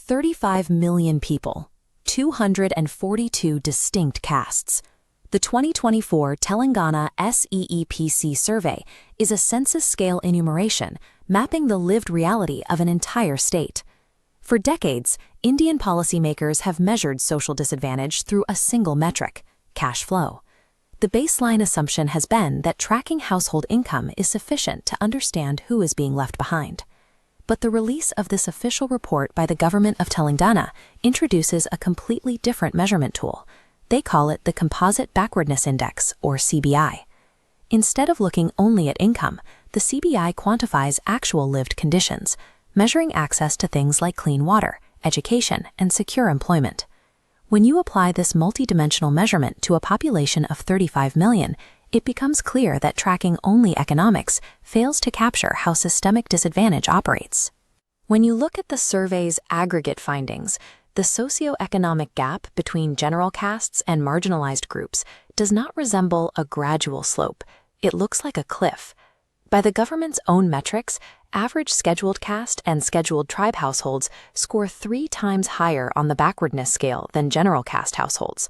35 million people, 242 distinct castes. The 2024 Telangana SEEEPC survey is a census-scale enumeration mapping the lived reality of an entire state. For decades, Indian policymakers have measured social disadvantage through a single metric: cash flow. The baseline assumption has been that tracking household income is sufficient to understand who is being left behind. But the release of this official report by the government of Telangana introduces a completely different measurement tool. They call it the Composite Backwardness Index, or CBI. Instead of looking only at income, the CBI quantifies actual lived conditions, measuring access to things like clean water, education, and secure employment. When you apply this multidimensional measurement to a population of 35 million, it becomes clear that tracking only economics fails to capture how systemic disadvantage operates. When you look at the survey's aggregate findings, the socio-economic gap between general castes and marginalized groups does not resemble a gradual slope. It looks like a cliff. By the government's own metrics, average scheduled caste and scheduled tribe households score 3 times higher on the backwardness scale than general caste households.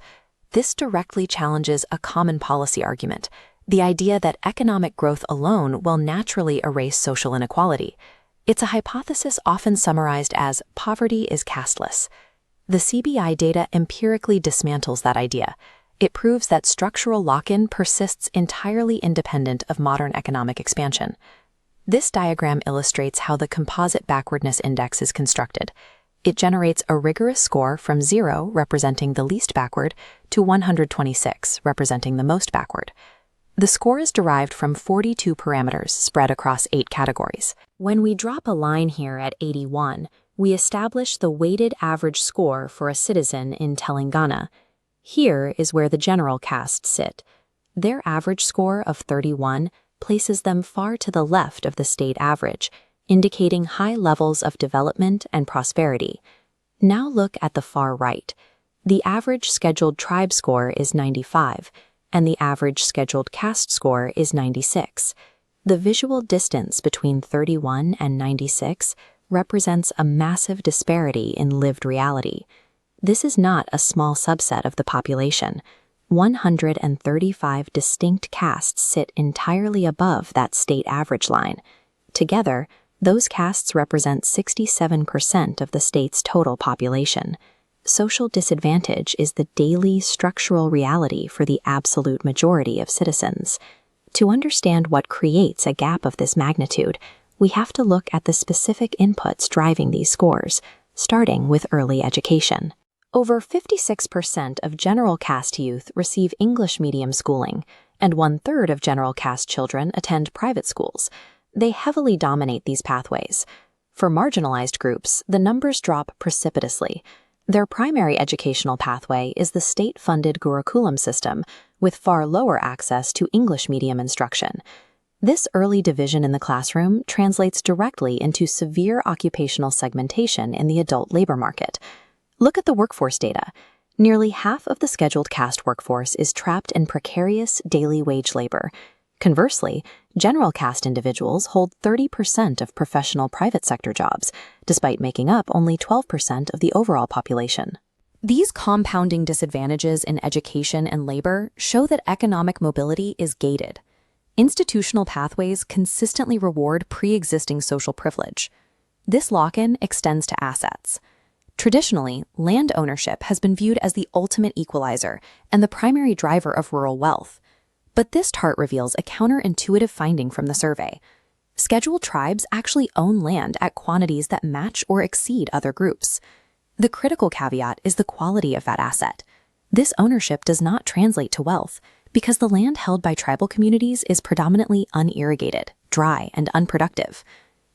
This directly challenges a common policy argument, the idea that economic growth alone will naturally erase social inequality. It's a hypothesis often summarized as poverty is casteless. The CBI data empirically dismantles that idea. It proves that structural lock-in persists entirely independent of modern economic expansion. This diagram illustrates how the Composite Backwardness Index is constructed. It generates a rigorous score from 0, representing the least backward, to 126, representing the most backward. The score is derived from 42 parameters spread across 8 categories. When we drop a line here at 81, we establish the weighted average score for a citizen in Telangana. Here is where the general caste sit. Their average score of 31 places them far to the left of the state average, indicating high levels of development and prosperity. Now look at the far right. The average scheduled tribe score is 95, and the average scheduled caste score is 96. The visual distance between 31 and 96 represents a massive disparity in lived reality. This is not a small subset of the population. 135 distinct castes sit entirely above that state average line. Together, those castes represent 67% of the state's total population. Social disadvantage is the daily structural reality for the absolute majority of citizens. To understand what creates a gap of this magnitude, we have to look at the specific inputs driving these scores, starting with early education. Over 56% of general caste youth receive English medium schooling, and 1/3 of general caste children attend private schools. They heavily dominate these pathways. For marginalized groups, the numbers drop precipitously. Their primary educational pathway is the state-funded Gurukulam system, with far lower access to English medium instruction. This early division in the classroom translates directly into severe occupational segmentation in the adult labor market. Look at the workforce data. Nearly half of the scheduled caste workforce is trapped in precarious daily wage labor. Conversely, general caste individuals hold 30% of professional private sector jobs, despite making up only 12% of the overall population. These compounding disadvantages in education and labor show that economic mobility is gated. Institutional pathways consistently reward pre-existing social privilege. This lock-in extends to assets. Traditionally, land ownership has been viewed as the ultimate equalizer and the primary driver of rural wealth. But this chart reveals a counterintuitive finding from the survey. Scheduled tribes actually own land at quantities that match or exceed other groups. The critical caveat is the quality of that asset. This ownership does not translate to wealth because the land held by tribal communities is predominantly unirrigated, dry, and unproductive.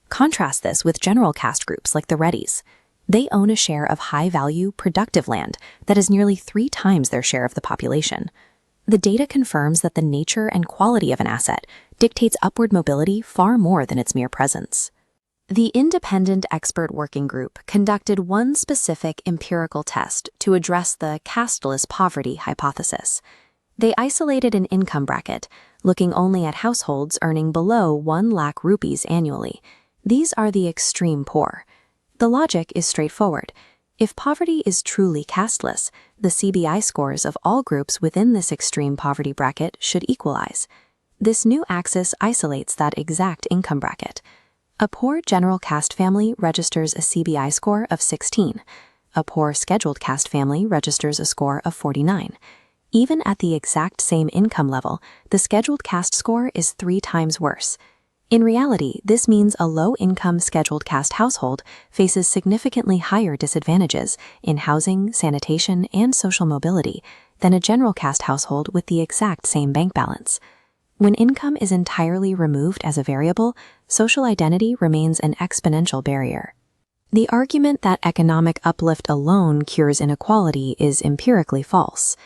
Contrast this with general caste groups like the Reddys. They own a share of high-value, productive land that is nearly 3 times their share of the population. The data confirms that the nature and quality of an asset dictates upward mobility far more than its mere presence. The Independent Expert Working Group conducted one specific empirical test to address the casteless poverty hypothesis. They isolated an income bracket, looking only at households earning below 1 lakh rupees annually. These are the extreme poor. The logic is straightforward. If poverty is truly casteless, the CBI scores of all groups within this extreme poverty bracket should equalize. This new axis isolates that exact income bracket. A poor general caste family registers a CBI score of 16. A poor scheduled caste family registers a score of 49. Even at the exact same income level, the scheduled caste score is 3 times worse. In reality, this means a low-income scheduled caste household faces significantly higher disadvantages in housing, sanitation, and social mobility than a general caste household with the exact same bank balance. When income is entirely removed as a variable, social identity remains an exponential barrier. The argument that economic uplift alone cures inequality is empirically false.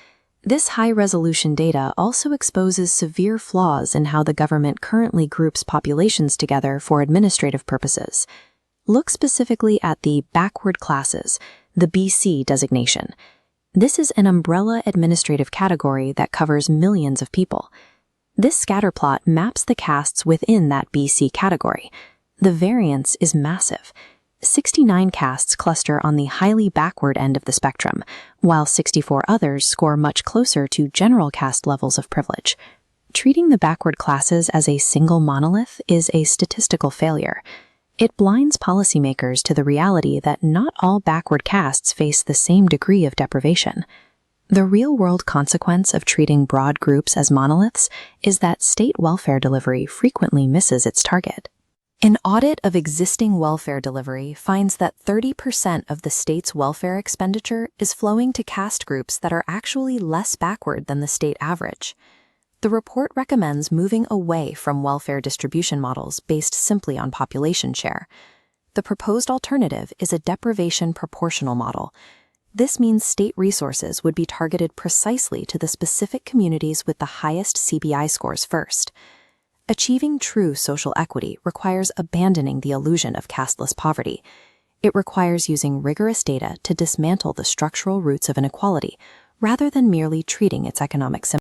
This high-resolution data also exposes severe flaws in how the government currently groups populations together for administrative purposes. Look specifically at the backward classes, the BC designation. This is an umbrella administrative category that covers millions of people. This scatterplot maps the castes within that BC category. The variance is massive. 69 castes cluster on the highly backward end of the spectrum, while 64 others score much closer to general caste levels of privilege. Treating the backward classes as a single monolith is a statistical failure. It blinds policymakers to the reality that not all backward castes face the same degree of deprivation. The real-world consequence of treating broad groups as monoliths is that state welfare delivery frequently misses its target. An audit of existing welfare delivery finds that 30% of the state's welfare expenditure is flowing to caste groups that are actually less backward than the state average. The report recommends moving away from welfare distribution models based simply on population share. The proposed alternative is a deprivation proportional model. This means state resources would be targeted precisely to the specific communities with the highest CBI scores first. Achieving true social equity requires abandoning the illusion of casteless poverty. It requires using rigorous data to dismantle the structural roots of inequality, rather than merely treating its economic symptoms.